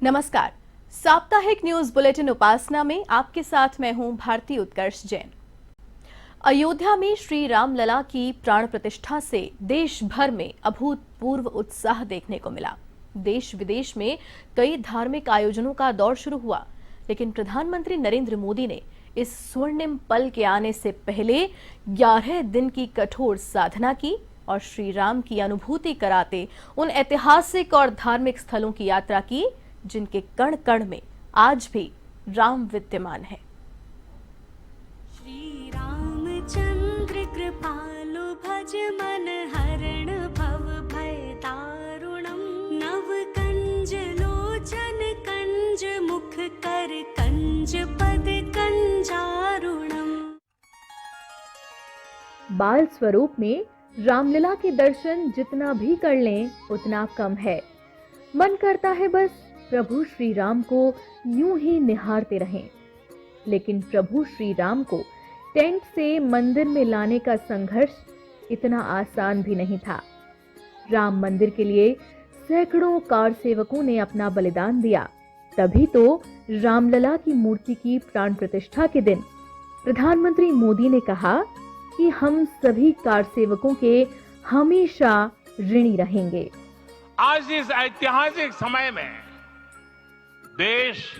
नमस्कार, साप्ताहिक news bulletin उपासना में आपके साथ मैं हूं भारती उत्कर्ष जैन। अयोध्या में श्री राम लला की प्राण प्रतिष्ठा से देश भर में अभूतपूर्व उत्साह देखने को मिला। देश विदेश में कई धार्मिक आयोजनों का दौर शुरू हुआ, लेकिन प्रधानमंत्री नरेंद्र मोदी ने इस स्वर्णिम पल के आने से पहले 11 दिन की कठोर साधना की और श्री राम की अनुभूति कराते उन ऐतिहासिक और धार्मिक स्थलों की यात्रा की जिनके कण कण में आज भी राम विद्यमान है। श्री रामचंद्र कृपालु भज मन हरण भव भय दारुणम नव कंज लोचन कंज मुख कर कंज पद कंजारुणम। बाल स्वरूप में रामलीला के दर्शन जितना भी कर लें उतना कम है। मन करता है बस प्रभु श्री राम को यूं ही निहारते रहें। लेकिन प्रभु श्री राम को टेंट से मंदिर में लाने का संघर्ष इतना आसान भी नहीं था। राम मंदिर के लिए सैकड़ों कार सेवकों ने अपना बलिदान दिया। तभी तो रामलला की मूर्ति की प्राण प्रतिष्ठा के दिन प्रधानमंत्री मोदी ने कहा कि हम सभी कार सेवकों के हमेशा ऋणी रहेंगे। आज इस ऐतिहासिक समय में देश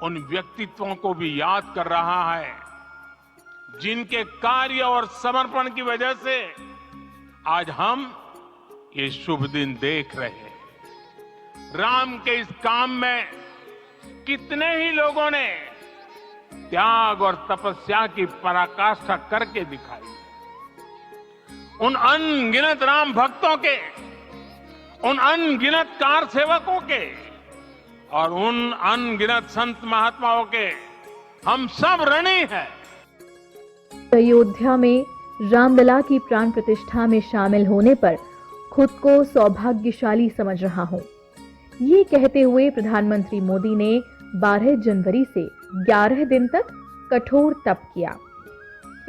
उन व्यक्तित्वों को भी याद कर रहा है जिनके कार्य और समर्पण की वजह से आज हम ये शुभ दिन देख रहे हैं। राम के इस काम में कितने ही लोगों ने त्याग और तपस्या की पराकाष्ठा करके दिखाई। उन अनगिनत राम भक्तों के, उन अनगिनत कार सेवकों के और उन अनगिनत संत महात्माओं के हम सब ऋणी हैं। अयोध्या में रामलला की प्राण प्रतिष्ठा में शामिल होने पर खुद को सौभाग्यशाली समझ रहा हूं। ये कहते हुए प्रधानमंत्री मोदी ने 12 जनवरी से 11 दिन तक कठोर तप किया।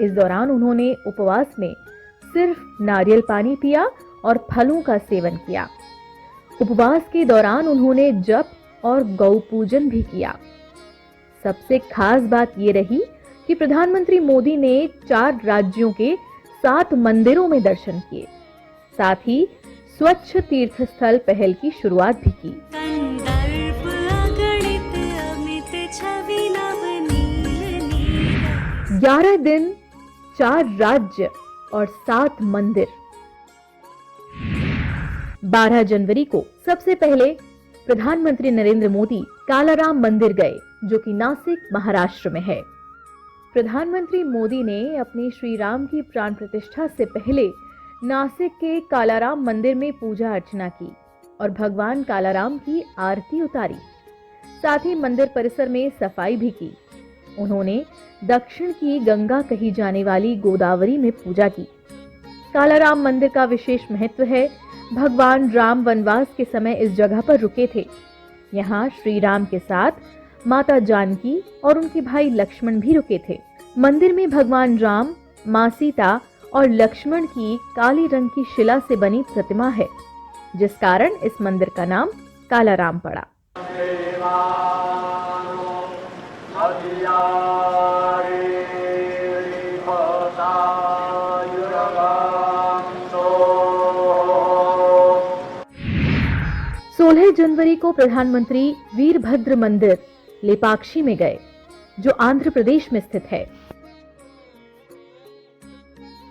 इस दौरान उन्होंने उपवास में सिर्फ नारियल पानी पिया और फलों का सेवन किया। उपवास के दौरान उन्होंने जप और गौ पूजन भी किया। सबसे खास बात ये रही कि प्रधानमंत्री मोदी ने 4 राज्यों के 7 मंदिरों में दर्शन किए। साथ ही स्वच्छ तीर्थ स्थल पहल की शुरुआत भी की। 11 दिन, 4 राज्य और 7 मंदिर। 12 जनवरी को सबसे पहले प्रधानमंत्री नरेंद्र मोदी कालाराम मंदिर गए, जो कि नासिक महाराष्ट्र में है। प्रधानमंत्री मोदी ने अपनी श्री राम की प्राण प्रतिष्ठा से पहले नासिक के कालाराम मंदिर में पूजा अर्चना की और भगवान कालाराम की आरती उतारी। साथ ही मंदिर परिसर में सफाई भी की। उन्होंने दक्षिण की गंगा कही जाने वाली गोदावरी में पूजा की। कालाराम मंदिर का विशेष महत्व है। भगवान राम वनवास के समय इस जगह पर रुके थे। यहाँ श्री राम के साथ माता जानकी और उनके भाई लक्ष्मण भी रुके थे। मंदिर में भगवान राम, मां सीता और लक्ष्मण की काली रंग की शिला से बनी प्रतिमा है, जिस कारण इस मंदिर का नाम कालाराम पड़ा। जनवरी को प्रधानमंत्री वीरभद्र मंदिर लेपाक्षी में गए, जो आंध्र प्रदेश में स्थित है।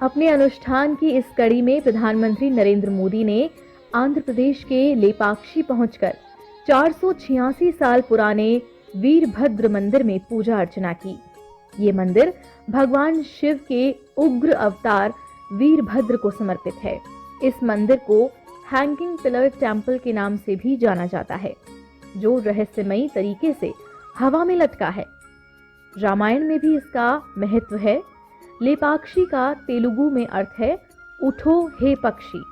अपने अनुष्ठान की इस कड़ी में प्रधानमंत्री नरेंद्र मोदी ने आंध्र प्रदेश के लेपाक्षी पहुंचकर 486 साल पुराने वीरभद्र मंदिर में पूजा अर्चना की। ये मंदिर भगवान शिव के उग्र अवतार वीरभद्र को समर्पित है। इस मंदिर को हैंगिंग पिलर टेम्पल के नाम से भी जाना जाता है, जो रहस्यमयी तरीके से हवा में लटका है। रामायण में भी इसका महत्व है। लेपाक्षी का तेलुगु में अर्थ है उठो हे पक्षी।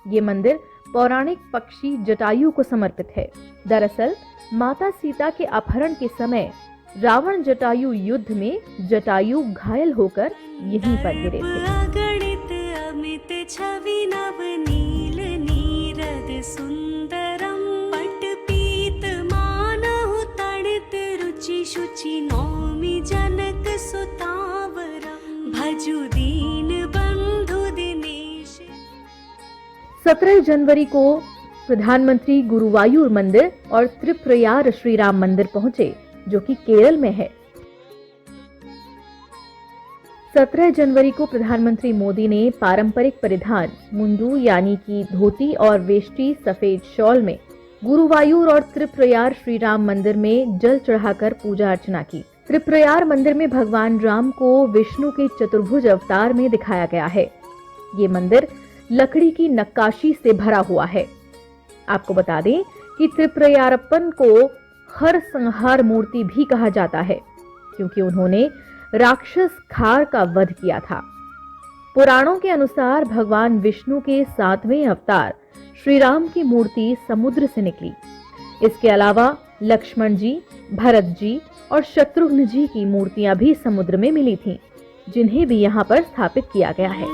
ये मंदिर पौराणिक पक्षी जटायु को समर्पित है। दरअसल माता सीता के अपहरण के समय रावण जटायु युद्ध में जटायु घायल होकर यहीं पर गिरे थे। छवि नव नील नीरद सुंदरम पट पीत 17 जनवरी को प्रधानमंत्री गुरुवायूर मंदिर और त्रिप्रयार श्री राम मंदिर पहुंचे, जो कि केरल में है। 17 जनवरी को प्रधानमंत्री मोदी ने पारंपरिक परिधान मुंडू यानी कि धोती और वेष्टी सफेद शॉल में गुरुवायूर और त्रिप्रयार श्री राम मंदिर में जल चढ़ाकर पूजा अर्चना की। त्रिप्रयार मंदिर में भगवान राम को विष्णु के चतुर्भुज अवतार में दिखाया गया है। ये मंदिर लकड़ी की नक्काशी से भरा हुआ है। आपको बता दें कि त्रिप्रयारप्पन को हर संहार मूर्ति भी कहा जाता है, क्योंकि उन्होंने राक्षस खार का वध किया था। पुराणों के अनुसार भगवान विष्णु के 7वें अवतार श्री राम की मूर्ति समुद्र से निकली। इसके अलावा लक्ष्मण जी, भरत जी और शत्रुघ्न जी की मूर्तियां भी समुद्र में मिली थीं, जिन्हें भी यहाँ पर स्थापित किया गया है।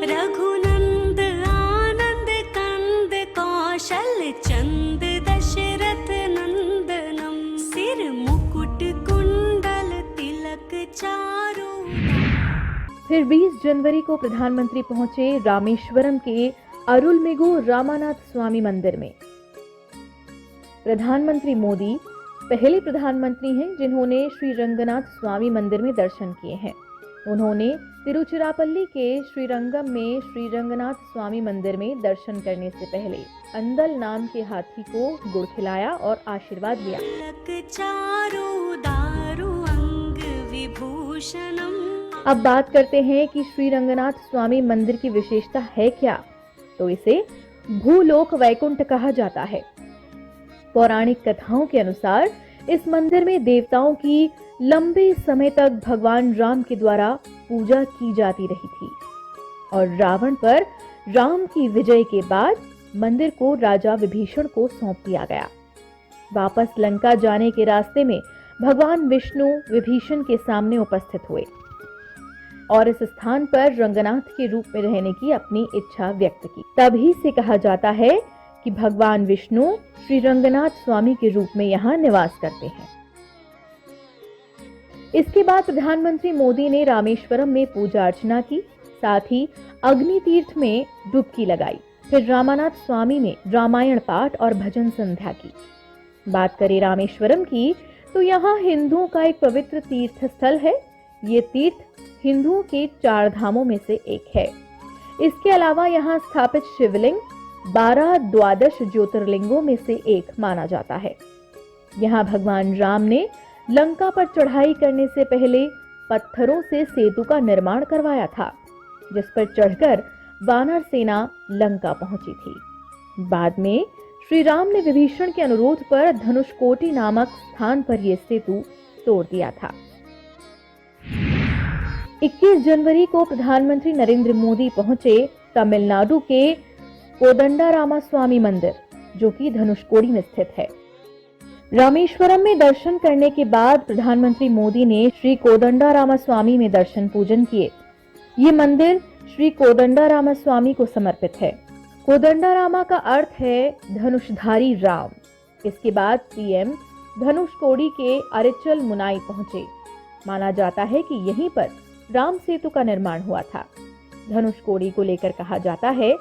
रघुनंद आनंद कंद कौशल चंद दशरथ नंदनम सिर मुकुट कुंडल तिलक चारु। फिर 20 जनवरी को प्रधानमंत्री पहुंचे रामेश्वरम के अरुलमिगु रामानाथ स्वामी मंदिर में। प्रधानमंत्री मोदी पहले प्रधानमंत्री हैं जिन्होंने श्री रंगनाथ स्वामी मंदिर में दर्शन किए हैं। उन्होंने तिरुचिरापल्ली के श्रीरंगम में श्री रंगनाथ स्वामी मंदिर में दर्शन करने से पहले अंदल नाम के हाथी को गुड़ खिलाया और आशीर्वाद लिया। अब बात करते हैं कि श्री रंगनाथ स्वामी मंदिर की विशेषता है क्या। तो इसे भूलोक वैकुंठ कहा जाता है। पौराणिक कथाओं के अनुसार इस मंदिर में देवताओं की लंबे समय तक भगवान राम के द्वारा पूजा की जाती रही थी और रावण पर राम की विजय के बाद मंदिर को राजा विभीषण को सौंप दिया गया। वापस लंका जाने के रास्ते में भगवान विष्णु विभीषण के सामने उपस्थित हुए और इस स्थान पर रंगनाथ के रूप में रहने की अपनी इच्छा व्यक्त की। तभी से कहा जाता है कि भगवान विष्णु श्री रंगनाथ स्वामी के रूप में यहाँ निवास करते हैं। इसके बाद प्रधानमंत्री मोदी ने रामेश्वरम में पूजा अर्चना की, साथ ही अग्नि तीर्थ में डुबकी लगाई। फिर रामानाथ स्वामी में रामायण पाठ और भजन संध्या की। बात करें रामेश्वरम की, तो यहाँ हिंदुओं का एक पवित्र तीर्थ स्थल है। ये तीर्थ हिंदुओं के 4 धामों में से एक है। इसके अलावा यहाँ स्थापित शिवलिंग 12-द्वादश ज्योतिर्लिंगों में से एक माना जाता है। यहाँ भगवान राम ने लंका पर चढ़ाई करने से पहले पत्थरों से सेतु का निर्माण करवाया था, जिस पर चढ़कर वानर सेना लंका पहुंची थी। बाद में श्री राम ने विभीषण के अनुरोध पर धनुषकोटि नामक स्थान पर यह सेतु तोड़ दिया था। 21 जनवरी को प्रधानमंत्री नरेंद्र मोदी पहुंचे तमिलनाडु के कोदंडारामा स्वामी मंदिर, जो कि धनुषकोडी में स्थित है। रामेश्वरम में दर्शन करने के बाद प्रधानमंत्री मोदी ने श्री कोदंडारामा स्वामी में दर्शन पूजन किए। ये मंदिर श्री कोदंडारामा स्वामी को समर्पित है। कोदंडारामा का अर्थ है धनुषधारी राम। इसके बाद पीएम धनुषकोडी के अरिचल मुनाई पहुंचे। माना जाता है कि यहीं पर राम सेतु का निर्माण हुआ था। धनुषकोडी को लेकर कहा जाता है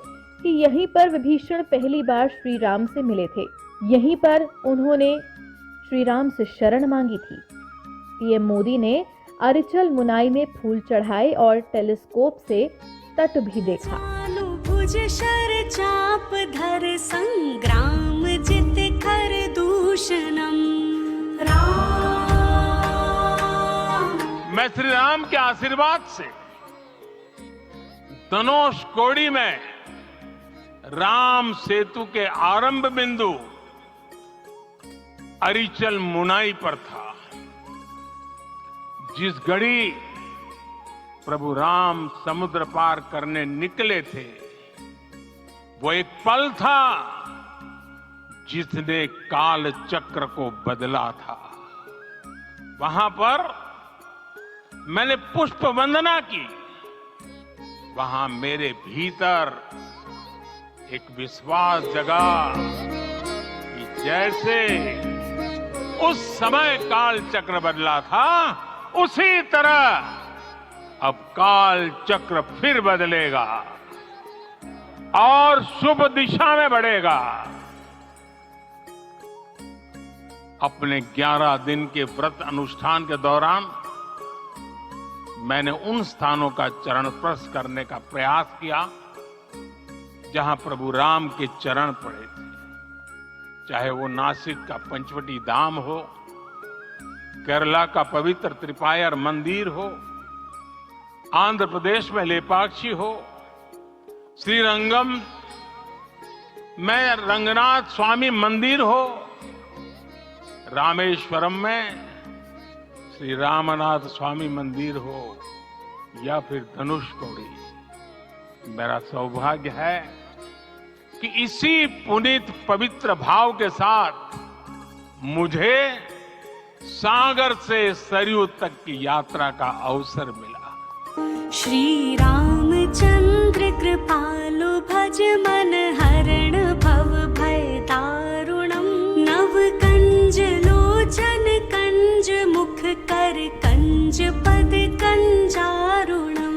कि यहीं पर विभीषण पहली बार श्री राम से मिले थे। यहीं पर उन्होंने श्री राम से शरण मांगी थी। पीएम मोदी ने अरिचल मुनाई में फूल चढ़ाए और टेलीस्कोप से तट भी देखा। भुज शर चाप धर संग्राम जित कर दूषणम राम। मैं श्री राम के आशीर्वाद से धनुषकोडी में राम सेतु के आरंभ बिंदु अरिचल मुनाई पर था। जिस घड़ी प्रभु राम समुद्र पार करने निकले थे, वो एक पल था जिसने काल चक्र को बदला था। वहां पर मैंने पुष्प वंदना की। वहां मेरे भीतर एक विश्वास जगा कि जैसे उस समय काल चक्र बदला था, उसी तरह अब काल चक्र फिर बदलेगा। और शुभ दिशा में बढ़ेगा। अपने 11 दिन के व्रत अनुष्ठान के दौरान मैंने उन स्थानों का चरण स्पर्श करने का प्रयास किया जहां प्रभु राम के चरण पड़े थे, चाहे वो नासिक का पंचवटी धाम हो, केरला का पवित्र त्रिपायर मंदिर हो, आंध्र प्रदेश में लेपाक्षी हो, श्रीरंगम में रंगनाथ स्वामी मंदिर हो, रामेश्वरम में श्री रामनाथ स्वामी मंदिर हो या फिर धनुषकोडी। मेरा सौभाग्य है कि इसी पुनीत पवित्र भाव के साथ मुझे सागर से सरयू तक की यात्रा का अवसर मिला। श्री रामचंद्र कृपालु भज मन हरण भव भय दारुणम नव कंज लोचन कंज मुख कर कंज पद कंजारुणम।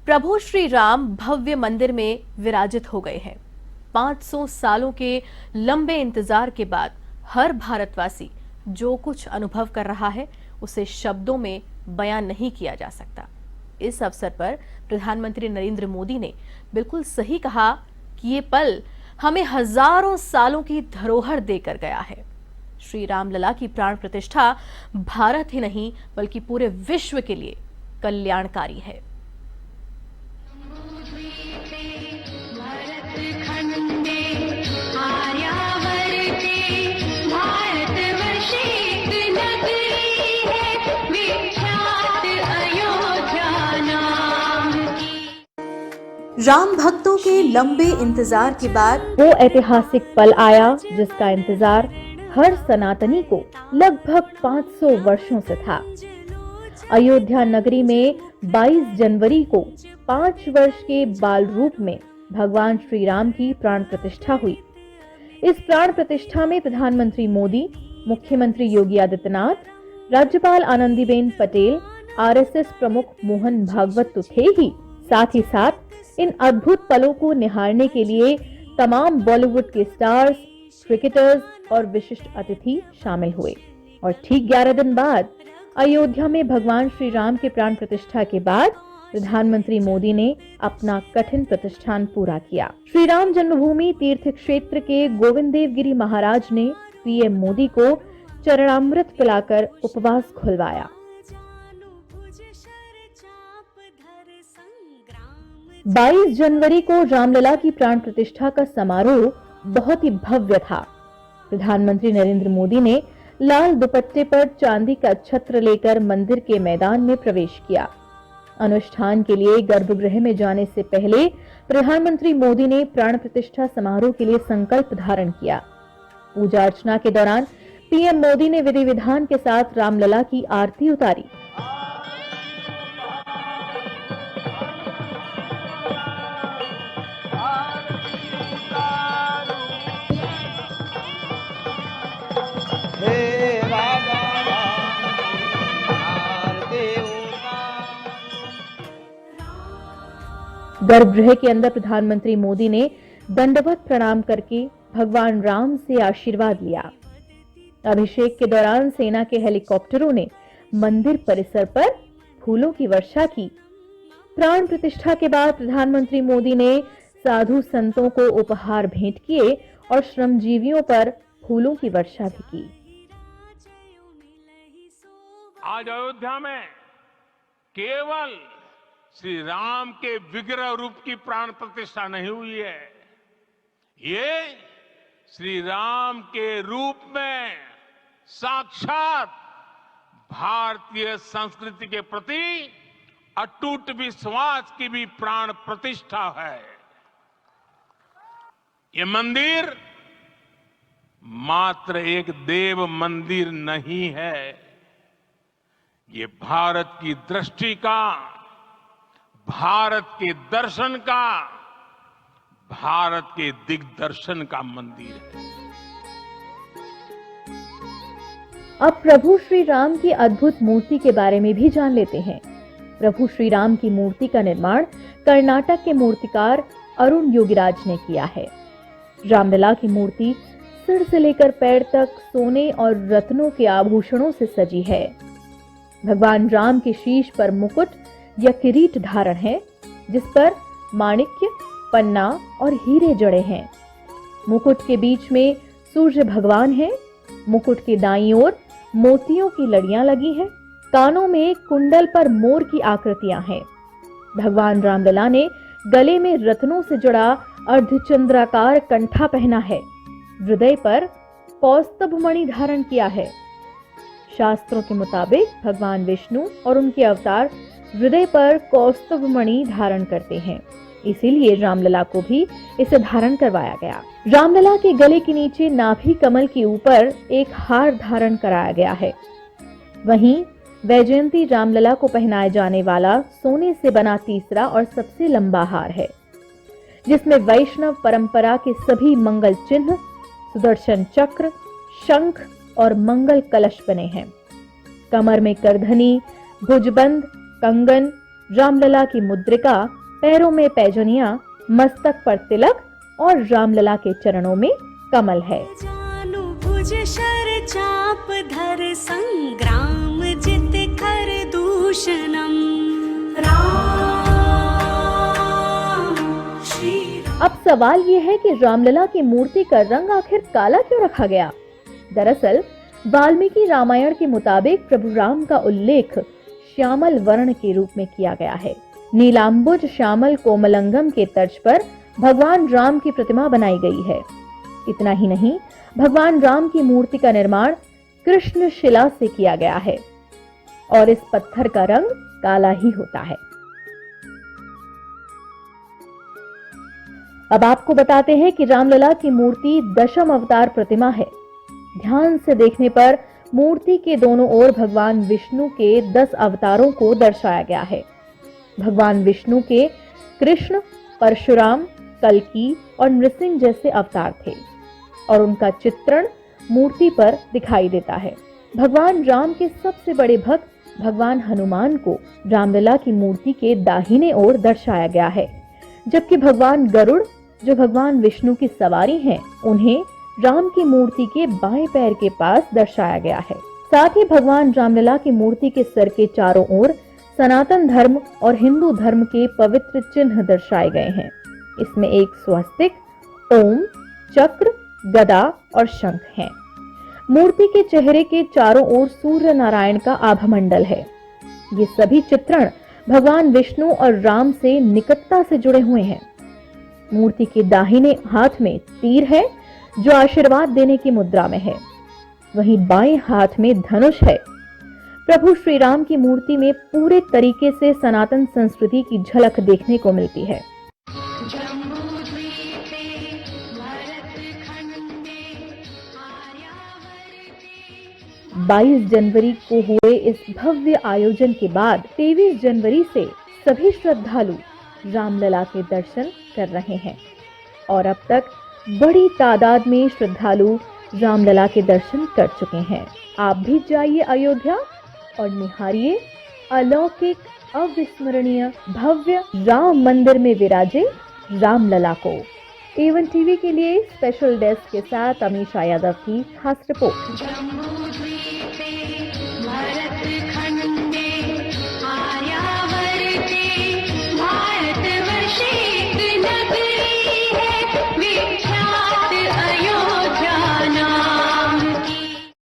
प्रभु श्री राम भव्य मंदिर में विराजित हो गए हैं। 500 सालों के लंबे इंतजार के बाद हर भारतवासी जो कुछ अनुभव कर रहा है उसे शब्दों में बयान नहीं किया जा सकता। इस अवसर पर प्रधानमंत्री नरेंद्र मोदी ने बिल्कुल सही कहा कि ये पल हमें हजारों सालों की धरोहर देकर गया है। श्री रामलला की प्राण प्रतिष्ठा भारत ही नहीं बल्कि पूरे विश्व के लिए कल्याणकारी है। राम भक्तों के लंबे इंतजार के बाद वो ऐतिहासिक पल आया जिसका इंतजार हर सनातनी को लगभग 500 वर्षों से था। अयोध्या नगरी में 22 जनवरी को 5 वर्ष के बाल रूप में भगवान श्री राम की प्राण प्रतिष्ठा हुई। इस प्राण प्रतिष्ठा में प्रधानमंत्री मोदी, मुख्यमंत्री योगी आदित्यनाथ, राज्यपाल आनंदीबेन पटेल, आरएसएस प्रमुख मोहन भागवत तो थे ही, साथ ही साथ इन अद्भुत पलों को निहारने के लिए तमाम बॉलीवुड के स्टार्स, क्रिकेटर्स और विशिष्ट अतिथि शामिल हुए। और ठीक 11 दिन बाद अयोध्या में भगवान श्री राम के प्राण प्रतिष्ठा के बाद प्रधानमंत्री मोदी ने अपना कठिन प्रतिष्ठान पूरा किया। श्री राम जन्मभूमि तीर्थ क्षेत्र के गोविंद देव गिरी महाराज ने पीएम मोदी को चरणामृत पिलाकर उपवास खुलवाया। 22 जनवरी को रामलला की प्राण प्रतिष्ठा का समारोह बहुत ही भव्य था। प्रधानमंत्री नरेंद्र मोदी ने लाल दुपट्टे पर चांदी का छत्र लेकर मंदिर के मैदान में प्रवेश किया। अनुष्ठान के लिए गर्भगृह में जाने से पहले प्रधानमंत्री मोदी ने प्राण प्रतिष्ठा समारोह के लिए संकल्प धारण किया। पूजा अर्चना के दौरान पीएम मोदी ने विधि विधान के साथ रामलला की आरती उतारी। गर्भगृह के अंदर प्रधानमंत्री मोदी ने दंडवत प्रणाम करके भगवान राम से आशीर्वाद लिया। अभिषेक के दौरान सेना के हेलीकॉप्टरों ने मंदिर परिसर पर फूलों की वर्षा की। प्राण प्रतिष्ठा के बाद प्रधानमंत्री मोदी ने साधु संतों को उपहार भेंट किए और श्रमजीवियों पर फूलों की वर्षा भी की। आज अयोध्या में केवल श्री राम के विग्रह रूप की प्राण प्रतिष्ठा नहीं हुई है, ये श्री राम के रूप में साक्षात भारतीय संस्कृति के प्रति अटूट विश्वास की भी प्राण प्रतिष्ठा है। ये मंदिर मात्र एक देव मंदिर नहीं है, ये भारत की दृष्टि का, भारत के दर्शन का, भारत के दिग्दर्शन का मंदिर है। अब प्रभु श्री राम की अद्भुत मूर्ति के बारे में भी जान लेते हैं। प्रभु श्री राम की मूर्ति का निर्माण कर्नाटक के मूर्तिकार अरुण योगीराज ने किया है। रामलला की मूर्ति सिर से लेकर पैर तक सोने और रत्नों के आभूषणों से सजी है। भगवान राम के शीश पर मुकुट या किरीट धारण है, जिस पर माणिक्य, पन्ना और हीरे जड़े हैं। मुकुट के बीच में सूर्य भगवान है। मुकुट के दाईं ओर मोतियों की लड़ियां लगी हैं। कानों में कुंडल पर मोर की आकृतियां हैं। भगवान रामलला ने गले में रत्नों से जुड़ा अर्धचंद्राकार कंठा पहना है। हृदय पर कौस्तुभ मणि धारण किया है। शास्त्रों के मुताबिक भगवान विष्णु और उनके अवतार हृदय पर कौस्तुभ मणि धारण करते हैं, इसीलिए रामलला को भी इसे धारण करवाया गया। रामलला के गले के नीचे नाभि कमल के ऊपर एक हार धारण कराया गया है। वहीं वैजयंती रामलला को पहनाए जाने वाला सोने से बना तीसरा और सबसे लंबा हार है, जिसमें वैष्णव परंपरा के सभी मंगल चिन्ह, सुदर्शन चक्र, शंख और मंगल कलश बने हैं। कमर में करधनी, भुजबंद, कंगन, रामलला की मुद्रिका, पैरों में पैजनिया, मस्तक पर तिलक और रामलला के चरणों में कमल है। जानु भुज शर चाप धर संग्राम जित कर दूषणम राम श्री। अब सवाल ये है कि रामलला की मूर्ति का रंग आखिर काला क्यों रखा गया? दरअसल वाल्मीकि रामायण के मुताबिक प्रभु राम का उल्लेख श्यामल वर्ण के रूप में किया गया है। नीलांबुज श्यामल कोमलंगम के तर्ज पर भगवान राम की प्रतिमा बनाई गई है। इतना ही नहीं, भगवान राम की मूर्ति का निर्माण कृष्ण शिला से किया गया है और इस पत्थर का रंग काला ही होता है। अब आपको बताते हैं कि रामलला की मूर्ति दशम अवतार प्रतिमा है। ध्यान से देखने पर मूर्ति के दोनों ओर भगवान विष्णु के 10 अवतारों को दर्शाया गया है। भगवान विष्णु के कृष्ण, परशुराम, कल्की और नृसिंह जैसे अवतार थे और उनका चित्रण मूर्ति पर दिखाई देता है। भगवान राम के सबसे बड़े भक्त भगवान हनुमान को रामलला की मूर्ति के दाहिने ओर दर्शाया गया है, जबकि भगवान गरुड़, जो भगवान विष्णु की सवारी हैं, उन्हें राम की मूर्ति के बाएं पैर के पास दर्शाया गया है। साथ ही भगवान रामलला की मूर्ति के सर के चारों ओर सनातन धर्म और हिंदू धर्म के पवित्र चिन्ह दर्शाए गए हैं। इसमें एक स्वस्तिक, ओम, चक्र, गदा और शंख हैं। मूर्ति के चेहरे के चारों ओर सूर्य नारायण का आभामंडल है। ये सभी चित्रण भगवान विष्णु और राम से निकटता से जुड़े हुए हैं। मूर्ति के दाहिने हाथ में तीर है, जो आशीर्वाद देने की मुद्रा में है। वहीं बाएं हाथ में धनुष है। प्रभु श्री राम की मूर्ति में पूरे तरीके से सनातन संस्कृति की झलक देखने को मिलती है। 22 जनवरी को हुए इस भव्य आयोजन के बाद 23 जनवरी से सभी श्रद्धालु रामलला के दर्शन कर रहे हैं और अब तक बड़ी तादाद में श्रद्धालु रामलला के दर्शन कर चुके हैं। आप भी जाइए अयोध्या और निहारिए अलौकिक, अविस्मरणीय, भव्य राम मंदिर में विराजे रामलला को। A1 टीवी के लिए स्पेशल डेस्क के साथ अमीषा यादव की खास रिपोर्ट।